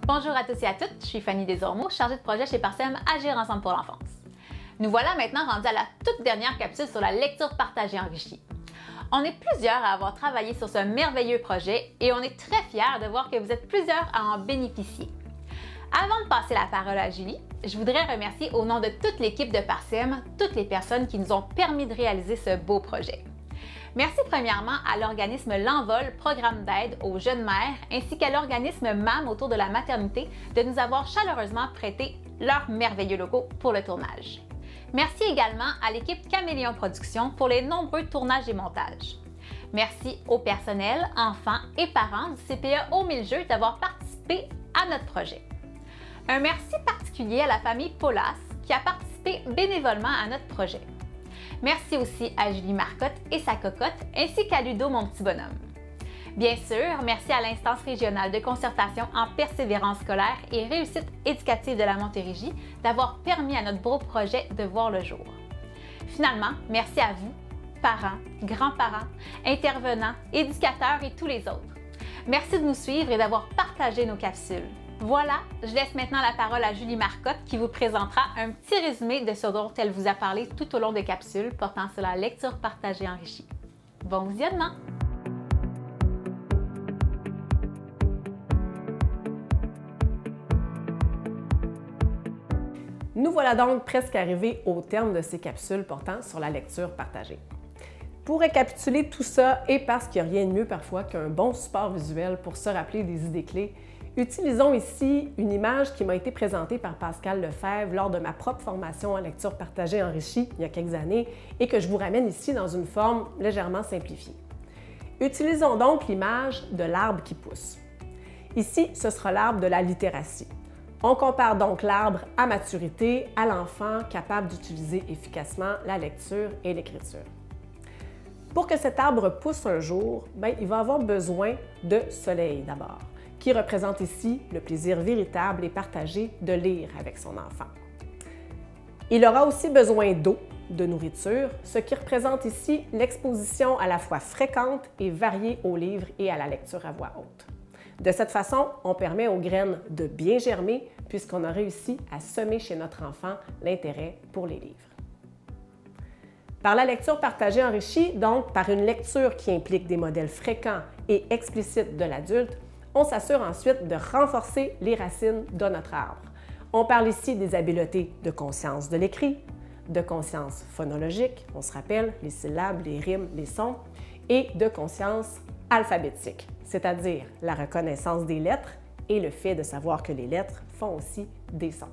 Bonjour à tous et à toutes, je suis Fanny Desormeaux, chargée de projet chez Parsem Agir ensemble pour l'enfance. Nous voilà maintenant rendus à la toute dernière capsule sur la lecture partagée enrichie. On est plusieurs à avoir travaillé sur ce merveilleux projet et on est très fiers de voir que vous êtes plusieurs à en bénéficier. Avant de passer la parole à Julie, je voudrais remercier au nom de toute l'équipe de Parsem toutes les personnes qui nous ont permis de réaliser ce beau projet. Merci premièrement à l'organisme L'Envol, programme d'aide aux jeunes mères, ainsi qu'à l'organisme MAM autour de la maternité de nous avoir chaleureusement prêté leur merveilleux logo pour le tournage. Merci également à l'équipe Caméléon Productions pour les nombreux tournages et montages. Merci au personnel, enfants et parents du CPE Aux 1000 Jeux d'avoir participé à notre projet. Un merci particulier à la famille Paulas qui a participé bénévolement à notre projet. Merci aussi à Julie Marcotte et sa cocotte, ainsi qu'à Ludo, mon petit bonhomme. Bien sûr, merci à l'instance régionale de concertation en persévérance scolaire et réussite éducative de la Montérégie d'avoir permis à notre beau projet de voir le jour. Finalement, merci à vous, parents, grands-parents, intervenants, éducateurs et tous les autres. Merci de nous suivre et d'avoir partagé nos capsules. Voilà, je laisse maintenant la parole à Julie Marcotte qui vous présentera un petit résumé de ce dont elle vous a parlé tout au long des capsules portant sur la lecture partagée enrichie. Bon visionnement! Nous voilà donc presque arrivés au terme de ces capsules portant sur la lecture partagée. Pour récapituler tout ça, et parce qu'il n'y a rien de mieux parfois qu'un bon support visuel pour se rappeler des idées clés, utilisons ici une image qui m'a été présentée par Pascal Lefebvre lors de ma propre formation en lecture partagée enrichie il y a quelques années et que je vous ramène ici dans une forme légèrement simplifiée. Utilisons donc l'image de l'arbre qui pousse. Ici, ce sera l'arbre de la littératie. On compare donc l'arbre à maturité à l'enfant capable d'utiliser efficacement la lecture et l'écriture. Pour que cet arbre pousse un jour, il va avoir besoin de soleil d'abord, qui représente ici le plaisir véritable et partagé de lire avec son enfant. Il aura aussi besoin d'eau, de nourriture, ce qui représente ici l'exposition à la fois fréquente et variée aux livres et à la lecture à voix haute. De cette façon, on permet aux graines de bien germer puisqu'on a réussi à semer chez notre enfant l'intérêt pour les livres. Par la lecture partagée enrichie, donc par une lecture qui implique des modèles fréquents et explicites de l'adulte, on s'assure ensuite de renforcer les racines de notre arbre. On parle ici des habiletés de conscience de l'écrit, de conscience phonologique, on se rappelle les syllabes, les rimes, les sons, et de conscience alphabétique, c'est-à-dire la reconnaissance des lettres et le fait de savoir que les lettres font aussi des sons.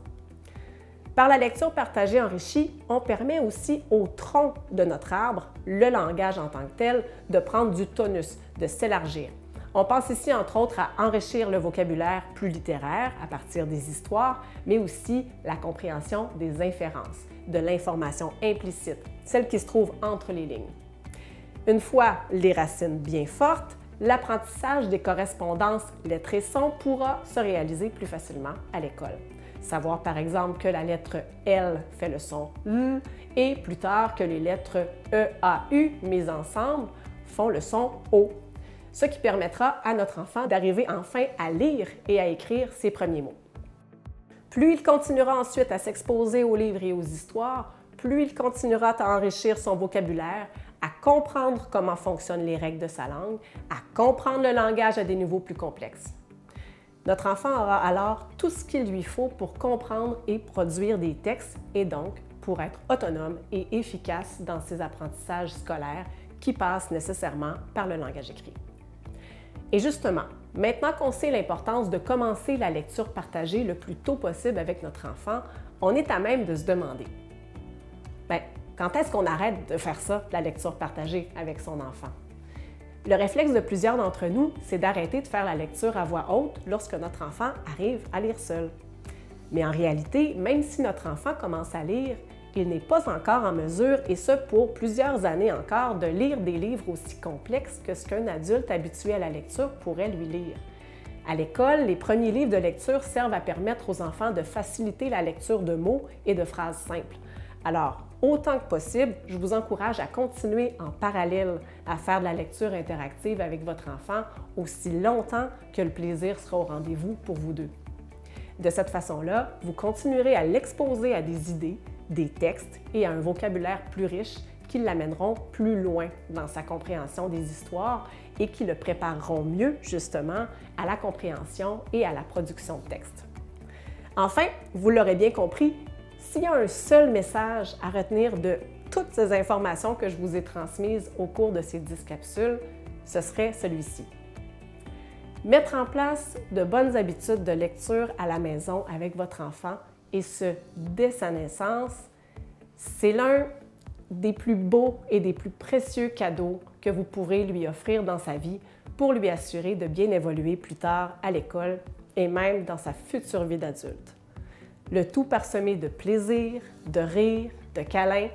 Par la lecture partagée enrichie, on permet aussi au tronc de notre arbre, le langage en tant que tel, de prendre du tonus, de s'élargir. On pense ici entre autres à enrichir le vocabulaire plus littéraire à partir des histoires, mais aussi la compréhension des inférences, de l'information implicite, celle qui se trouve entre les lignes. Une fois les racines bien fortes, l'apprentissage des correspondances lettres et sons pourra se réaliser plus facilement à l'école. Savoir par exemple que la lettre L fait le son L et plus tard que les lettres E, A, U mises ensemble font le son O, ce qui permettra à notre enfant d'arriver enfin à lire et à écrire ses premiers mots. Plus il continuera ensuite à s'exposer aux livres et aux histoires, plus il continuera à enrichir son vocabulaire, à comprendre comment fonctionnent les règles de sa langue, à comprendre le langage à des niveaux plus complexes. Notre enfant aura alors tout ce qu'il lui faut pour comprendre et produire des textes et donc pour être autonome et efficace dans ses apprentissages scolaires qui passent nécessairement par le langage écrit. Et justement, maintenant qu'on sait l'importance de commencer la lecture partagée le plus tôt possible avec notre enfant, on est à même de se demander quand est-ce qu'on arrête de faire ça, la lecture partagée avec son enfant? Le réflexe de plusieurs d'entre nous, c'est d'arrêter de faire la lecture à voix haute lorsque notre enfant arrive à lire seul. Mais en réalité, même si notre enfant commence à lire, il n'est pas encore en mesure, et ce pour plusieurs années encore, de lire des livres aussi complexes que ce qu'un adulte habitué à la lecture pourrait lui lire. À l'école, les premiers livres de lecture servent à permettre aux enfants de faciliter la lecture de mots et de phrases simples. Alors, autant que possible, je vous encourage à continuer en parallèle à faire de la lecture interactive avec votre enfant aussi longtemps que le plaisir sera au rendez-vous pour vous deux. De cette façon-là, vous continuerez à l'exposer à des idées, des textes et à un vocabulaire plus riche qui l'amèneront plus loin dans sa compréhension des histoires et qui le prépareront mieux, justement, à la compréhension et à la production de texte. Enfin, vous l'aurez bien compris, s'il y a un seul message à retenir de toutes ces informations que je vous ai transmises au cours de ces 10 capsules, ce serait celui-ci. Mettre en place de bonnes habitudes de lecture à la maison avec votre enfant, et ce, dès sa naissance, c'est l'un des plus beaux et des plus précieux cadeaux que vous pourrez lui offrir dans sa vie pour lui assurer de bien évoluer plus tard à l'école et même dans sa future vie d'adulte. Le tout parsemé de plaisir, de rire, de câlins,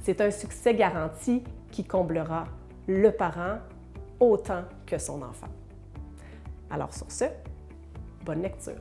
c'est un succès garanti qui comblera le parent autant que son enfant. Alors sur ce, bonne lecture!